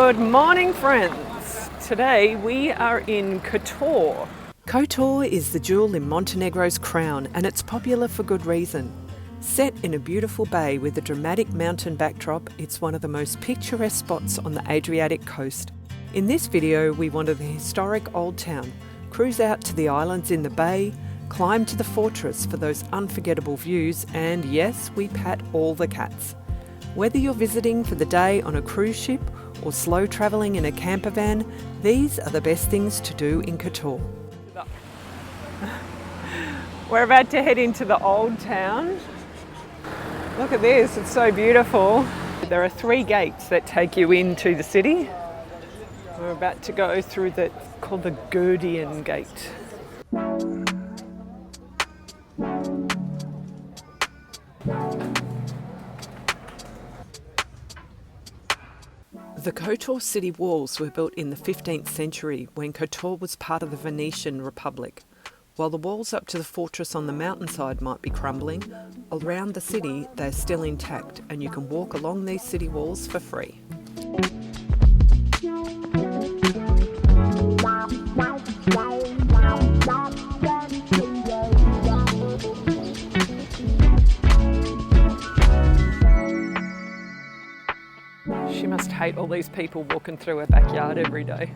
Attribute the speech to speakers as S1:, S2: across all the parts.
S1: Good morning, friends. Today we are in Kotor. Kotor is the jewel in Montenegro's crown, and it's popular for good reason. Set in a beautiful bay with a dramatic mountain backdrop, it's one of the most picturesque spots on the Adriatic Coast. In this video, we wander the historic old town, cruise out to the islands in the bay, climb to the fortress for those unforgettable views, and yes, we pat all the cats. Whether you're visiting for the day on a cruise ship or slow travelling in a campervan, these are the best things to do in Kotor. We're about to head into the old town. Look at this, it's so beautiful. There are 3 gates that take you into the city. We're about to go through called the Guardian Gate. The Kotor city walls were built in the 15th century when Kotor was part of the Venetian Republic. While the walls up to the fortress on the mountainside might be crumbling, around the city they're still intact and you can walk along these city walls for free. She must hate all these people walking through her backyard every day.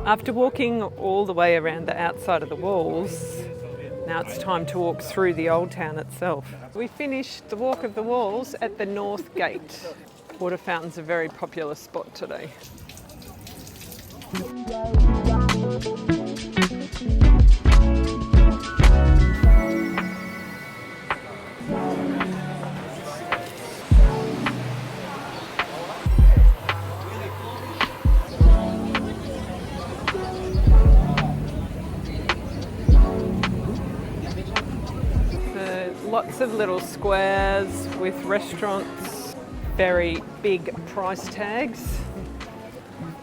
S1: After walking all the way around the outside of the walls, now it's time to walk through the old town itself. We finished the walk of the walls at the North Gate. Water fountains are a very popular spot today. Lots of little squares with restaurants, very big price tags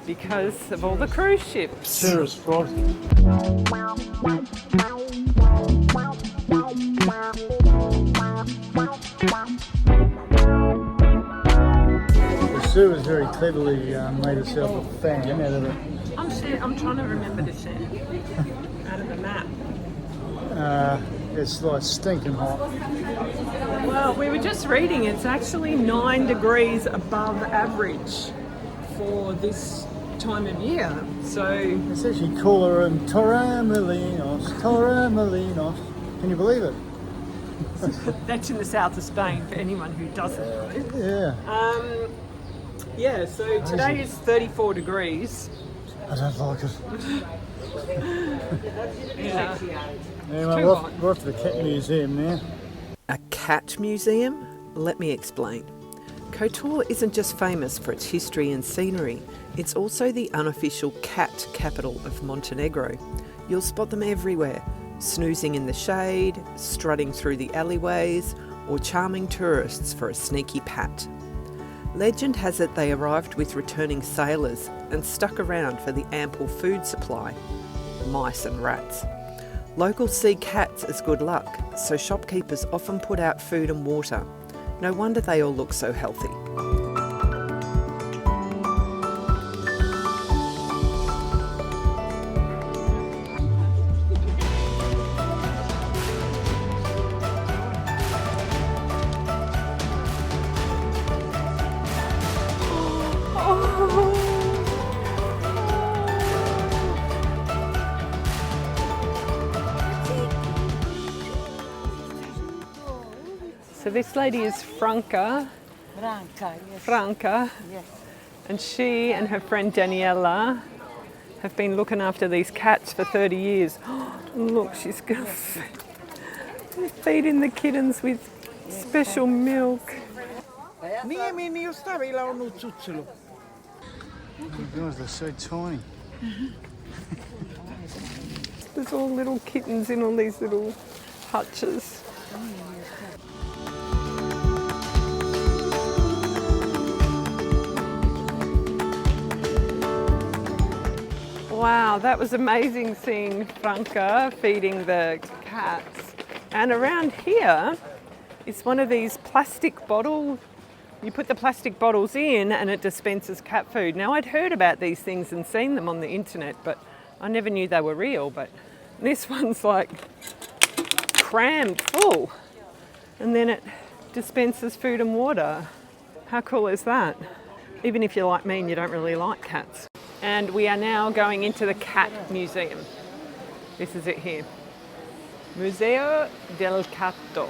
S1: because of all the cruise ships.
S2: Sarah's frosty. Sue has very cleverly made herself a fan out of it.
S1: I'm trying to remember to share out of the map.
S2: It's like stinking hot.
S1: Well, we were just reading, it's actually 9 degrees above average for this time of year. So
S2: It's actually cooler in Torremolinos. Can you believe it?
S1: that's in the south of Spain for anyone who doesn't know.
S2: Yeah.
S1: So today is 34 degrees.
S2: I don't like it.
S1: Yeah.
S2: Anyway, we're off to the cat museum now.
S1: A cat museum? Let me explain. Kotor isn't just famous for its history and scenery, it's also the unofficial cat capital of Montenegro. You'll spot them everywhere, snoozing in the shade, strutting through the alleyways, or charming tourists for a sneaky pat. Legend has it they arrived with returning sailors and stuck around for the ample food supply, mice and rats. Locals see cats as good luck, so shopkeepers often put out food and water. No wonder they all look so healthy. So this lady is Franca,
S3: Yes.
S1: and she and her friend Daniela have been looking after these cats for 30 years. Look, she's feeding the kittens with special milk.
S2: Guys, they're so tiny.
S1: There's all little kittens in all these little hutches. Wow, that was amazing seeing Franca feeding the cats. And around here is one of these plastic bottles. You put the plastic bottles in and it dispenses cat food. Now, I'd heard about these things and seen them on the internet, but I never knew they were real. But this one's like crammed full, and then it dispenses food and water. How cool is that? Even if you're like me and you don't really like cats. And we are now going into the cat museum. This is it here. Museo del Gatto.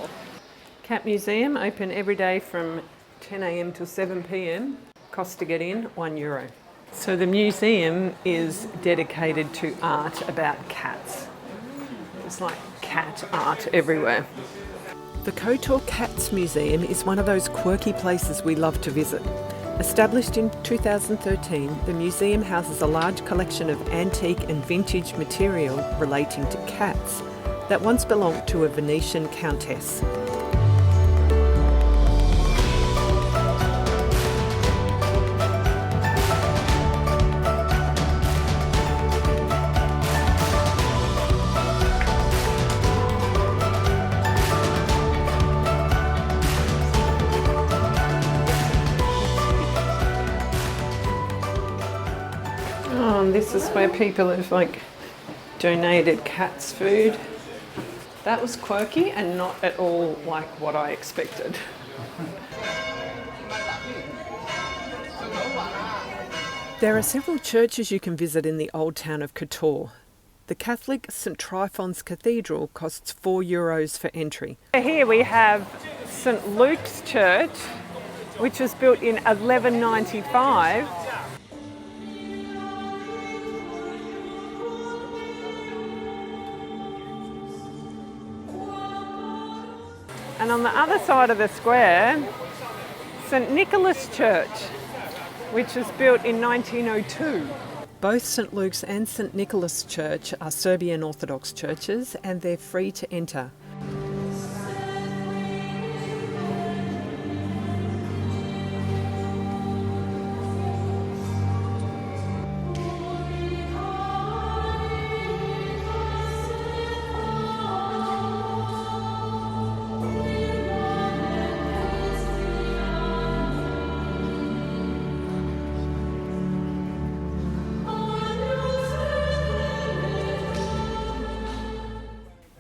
S1: Cat museum, open every day from 10 a.m. till 7 p.m. Cost to get in, €1. So the museum is dedicated to art about cats. It's like cat art everywhere. The Kotor Cats Museum is one of those quirky places we love to visit. Established in 2013, the museum houses a large collection of antique and vintage material relating to cats that once belonged to a Venetian countess. This is where people have donated cats food. That was quirky and not at all like what I expected. There are several churches you can visit in the old town of Kotor. The Catholic St Tryphon's Cathedral costs €4 for entry. Here we have St Luke's Church, which was built in 1195. And on the other side of the square, St Nicholas Church, which was built in 1902. Both St Luke's and St Nicholas Church are Serbian Orthodox churches, and they're free to enter.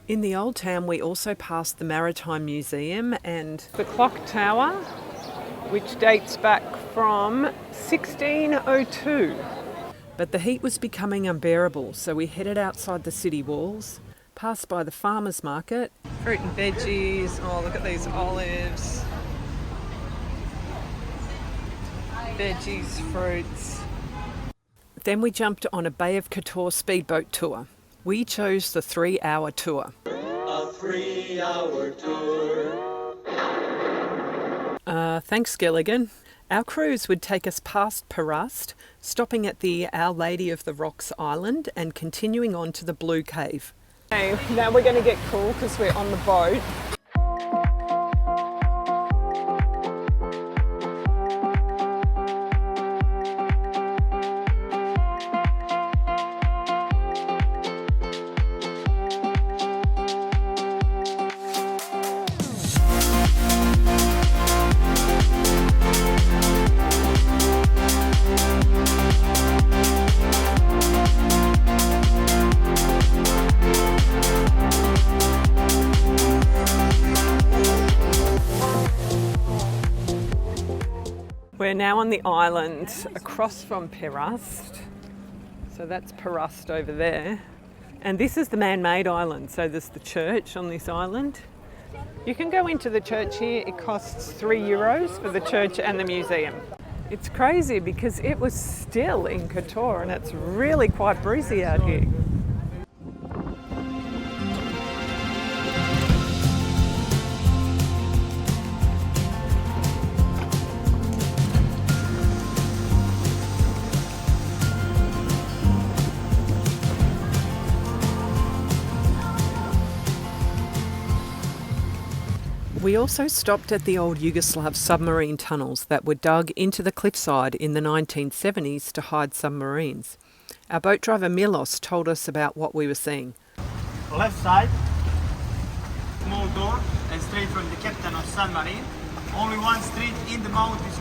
S1: In the old town, we also passed the Maritime Museum and the clock tower, which dates back from 1602. But the heat was becoming unbearable, so we headed outside the city walls, passed by the farmers market. Fruit and veggies. Oh, look at these olives. Veggies, fruits. Then we jumped on a Bay of Kotor speedboat tour. We chose the 3-hour tour. A 3-hour tour. Thanks, Gilligan. Our cruise would take us past Perast, stopping at the Our Lady of the Rocks Island and continuing on to the Blue Cave. Okay, now we're going to get cool because we're on the boat. We're now on the island across from Perast. So that's Perast over there. And this is the man-made island. So there's the church on this island. You can go into the church here. It costs €3 for the church and the museum. It's crazy because it was still in Kotor and it's really quite breezy out here. We also stopped at the old Yugoslav submarine tunnels that were dug into the cliffside in the 1970s to hide submarines. Our boat driver Milos told us about what we were seeing.
S3: Left side, small door, and straight from the captain of San Marine. Only one street in the mouth is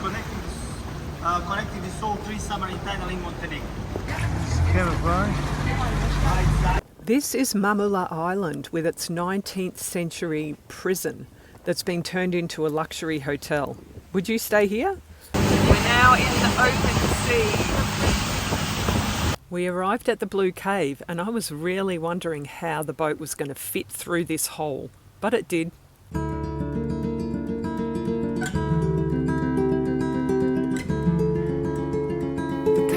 S3: connecting the sole three submarine terminal in Montenegro.
S1: This is Mamula Island with its 19th century prison that's been turned into a luxury hotel. Would you stay here?
S4: We're now in the open sea.
S1: We arrived at the Blue Cave and I was really wondering how the boat was going to fit through this hole, but it did. The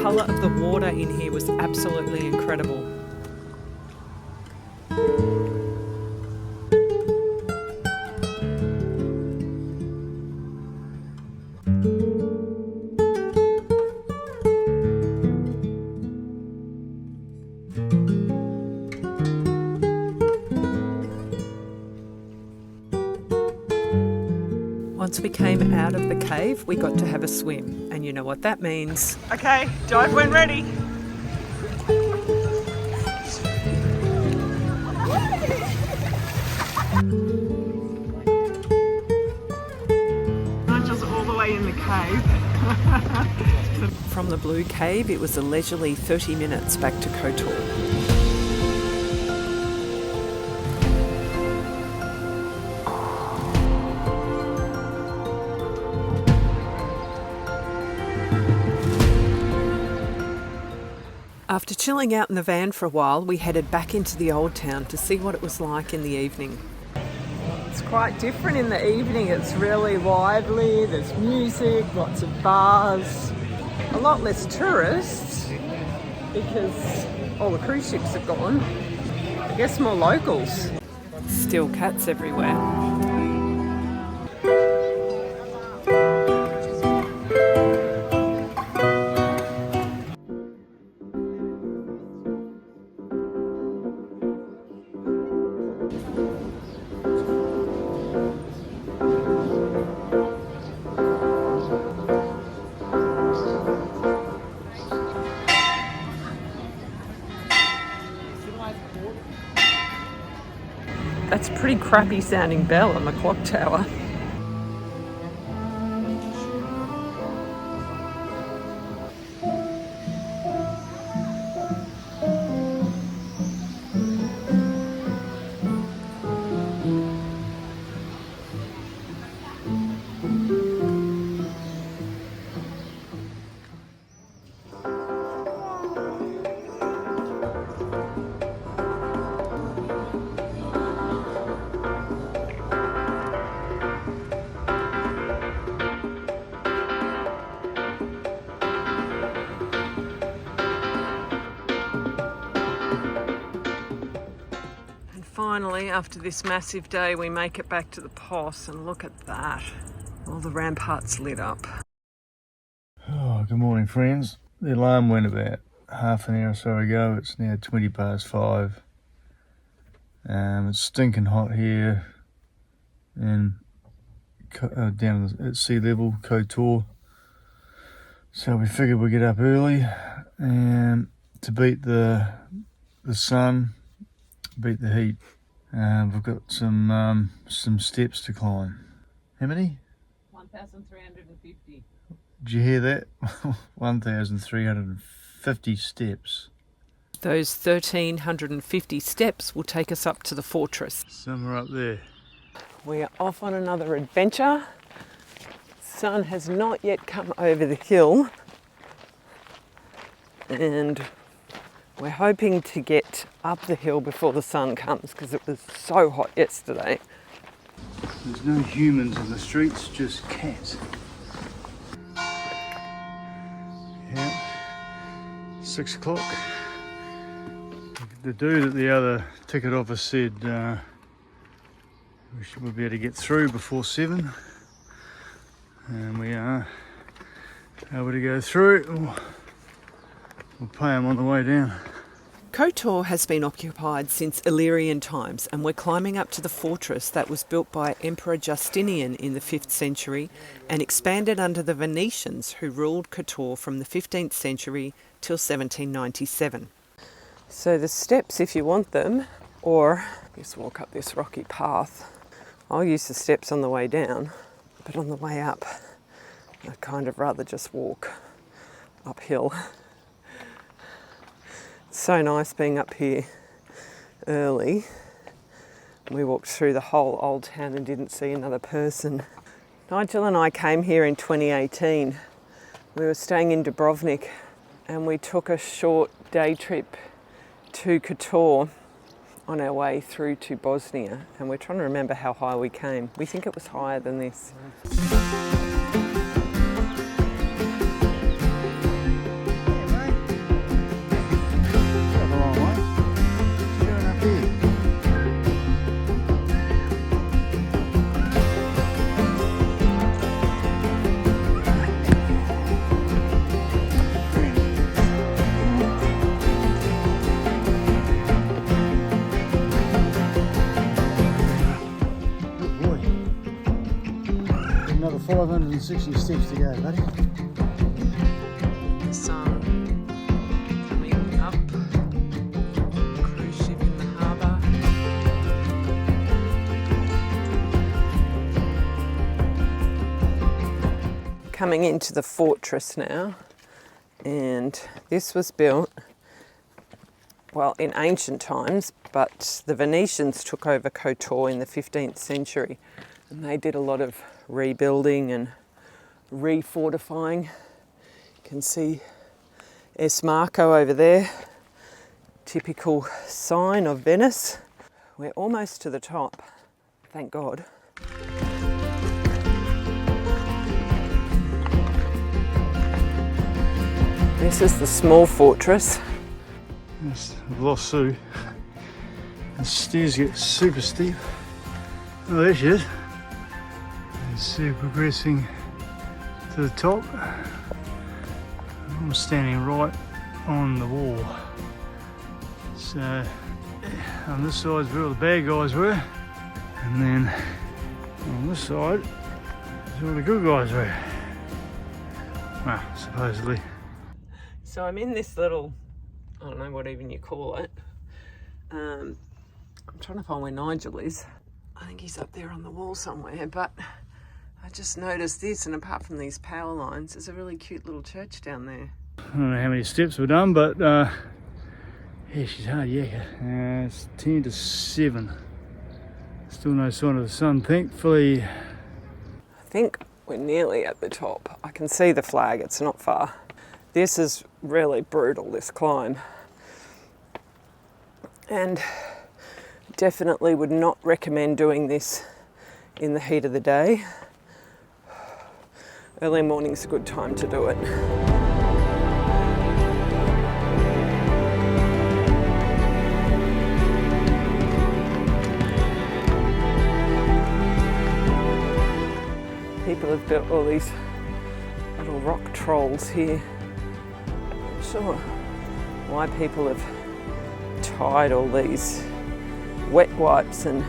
S1: colour of the water in here was absolutely incredible. Once we came out of the cave, we got to have a swim, and you know what that means.
S4: Okay, dive when ready. Nigel's all the way in the cave.
S1: From the Blue Cave, it was a leisurely 30 minutes back to Kotor. After chilling out in the van for a while, we headed back into the old town to see what it was like in the evening.
S4: It's quite different in the evening. It's really lively. There's music, lots of bars, a lot less tourists because all the cruise ships have gone. I guess more locals.
S1: Still cats everywhere. That's a pretty crappy sounding bell on the clock tower. Finally, after this massive day, we make it back to the POS and look at that. All the ramparts lit up.
S2: Oh, good morning, friends. The alarm went about half an hour or so ago. It's now 5:20. It's stinking hot here and down at sea level, Kotor. So we figured we'd get up early and to beat the sun, beat the heat. We've got some steps to climb. How many?
S4: 1,350.
S2: Did you hear that? 1,350 steps.
S1: Those 1,350 steps will take us up to the fortress.
S2: Somewhere up there.
S1: We are off on another adventure. Sun has not yet come over the hill, and we're hoping to get up the hill before the sun comes because it was so hot yesterday.
S2: There's no humans in the streets, just cats. Yeah, 6 o'clock. The dude at the other ticket office said we'll be able to get through before 7, and we are able to go through. We'll pay him on the way down.
S1: Kotor has been occupied since Illyrian times, and we're climbing up to the fortress that was built by Emperor Justinian in the 5th century and expanded under the Venetians, who ruled Kotor from the 15th century till 1797. So the steps, if you want them, or just walk up this rocky path. I'll use the steps on the way down, but on the way up, I'd kind of rather just walk uphill. It's so nice being up here early. We walked through the whole old town and didn't see another person. Nigel and I came here in 2018. We were staying in Dubrovnik and we took a short day trip to Kotor on our way through to Bosnia, and we're trying to remember how high we came. We think it was higher than this.
S2: Another 560 steps to go, buddy.
S1: The sun coming up, cruise ship in the harbour. Coming into the fortress now, and this was built, well, in ancient times, but the Venetians took over Kotor in the 15th century, and they did a lot of rebuilding and refortifying. You can see Es Marco over there, typical sign of Venice. We're almost to the top, thank God. This is the small fortress.
S2: Yes, I've lost Sue. The stairs get super steep. Oh, there she is. And Sue progressing to the top. I'm standing right on the wall. So on this side is where all the bad guys were, and then on this side is where all the good guys were. Well, supposedly.
S1: So I'm in this little, I don't know what even you call it. I'm trying to find where Nigel is. I think he's up there on the wall somewhere, but I just noticed this, and apart from these power lines, there's a really cute little church down there.
S2: I don't know how many steps we've done, but yeah, she's hard, yeah. It's 10 to 7. Still no sign of the sun, thankfully.
S1: I think we're nearly at the top. I can see the flag, it's not far. This is really brutal, this climb. And definitely would not recommend doing this in the heat of the day. Early morning's a good time to do it. People have built all these little rock trolls here. Not sure why people have tied all these wet wipes and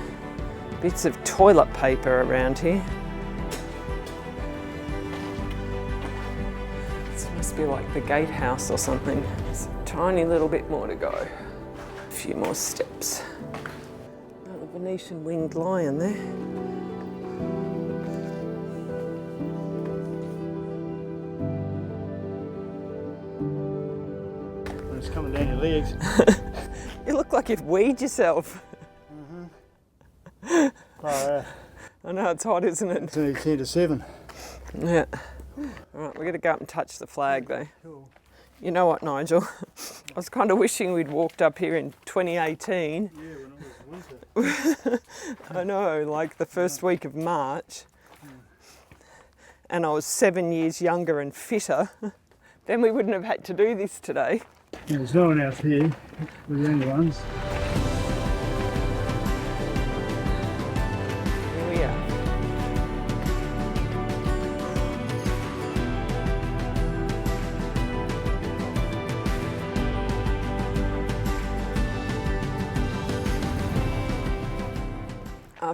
S1: bits of toilet paper around here. This must be like the gatehouse or something. There's a tiny little bit more to go. A few more steps. Oh, the Venetian winged lion there.
S2: It's coming down your legs.
S1: You look like you've weed yourself.
S2: Oh,
S1: I know, it's hot, isn't it?
S2: it's only 10 to 7.
S1: Yeah. All right, we're going to go up and touch the flag though.
S2: Cool.
S1: You know what, Nigel? I was kind of wishing we'd walked up here in 2018.
S2: Yeah, when it was winter.
S1: I know, like the first week of March. And I was 7 years younger and fitter. Then we wouldn't have had to do this today.
S2: Yeah, there's no one else here. We're the only ones.
S1: Here we are.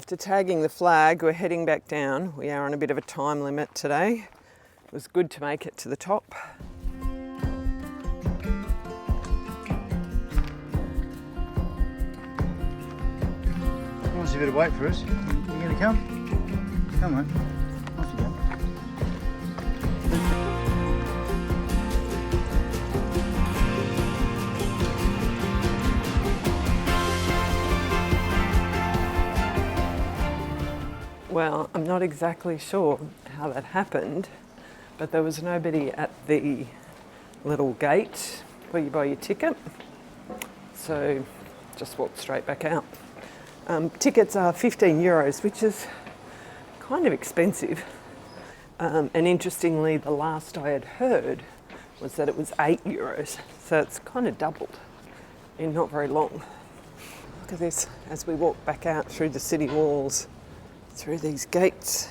S1: After tagging the flag, we're heading back down. We are on a bit of a time limit today. It was good to make it to the top.
S2: You better wait for us. You gonna come? Come on. Off you go.
S1: Well, I'm not exactly sure how that happened, but there was nobody at the little gate where you buy your ticket. So just walked straight back out. Tickets are €15, which is kind of expensive. And interestingly, the last I had heard was that it was €8. So it's kind of doubled in not very long. Look at this as we walk back out through the city walls, through these gates.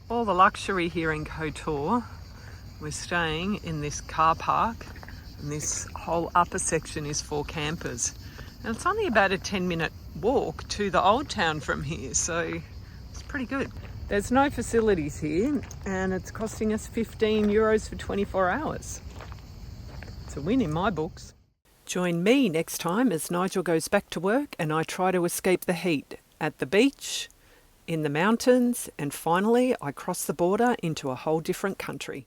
S1: All the luxury here in Kotor. We're staying in this car park, and this whole upper section is for campers. And it's only about a 10-minute walk to the old town from here, so it's pretty good. There's no facilities here, and it's costing us €15 for 24 hours. It's a win in my books. Join me next time as Nigel goes back to work and I try to escape the heat at the beach, in the mountains, and finally I cross the border into a whole different country.